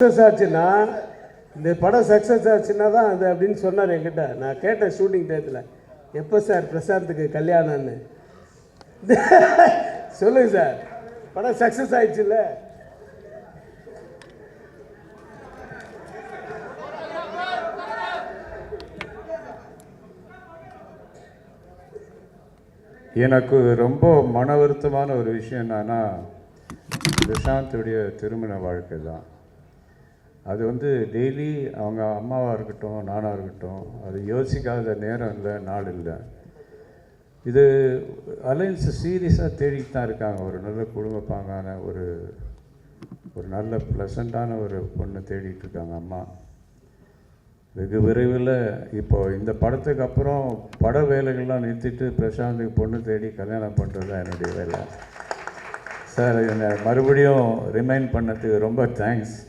Success ஆச்சுன்னா இந்த படம் சக்ஸஸ் ஆச்சுன்னா தான் அது அப்படின்னு சொன்னார் என்கிட்ட. நான் கேட்டேன் ஷூட்டிங் டயத்தில், எப்போ சார் பிரசாந்துக்கு கல்யாணம்னு. சொல்லுங்க சார், படம் சக்ஸஸ் ஆயிடுச்சுல்ல. எனக்கு ரொம்ப மன வருத்தமான ஒரு விஷயம் என்னன்னா, பிரசாந்துடைய திருமண வாழ்க்கை தான். அது டெய்லி அவங்க அம்மாவாக இருக்கட்டும், நானாக இருக்கட்டும், அது யோசிக்காத நேரம் இல்லை, நாள் இல்லை. இது அலைன்ஸ் சீரியஸாக தேடிட்டு தான் இருக்காங்க. ஒரு நல்ல குடும்பப்பாங்கான ஒரு நல்ல ப்ளசண்ட்டான ஒரு பொண்ணை தேடிட்டு இருக்காங்க அம்மா. வெகு விரைவில் இப்போது இந்த படத்துக்கு அப்புறம் பட வேலைகள்லாம் நிறுத்திட்டு பிரசாந்துக்கு பொண்ணு தேடி கல்யாணம் பண்ணுறது தான் என்னுடைய வேலை. சார், என்னை மறுபடியும் ரிமைண்ட் பண்ணதுக்கு ரொம்ப தேங்க்ஸ்.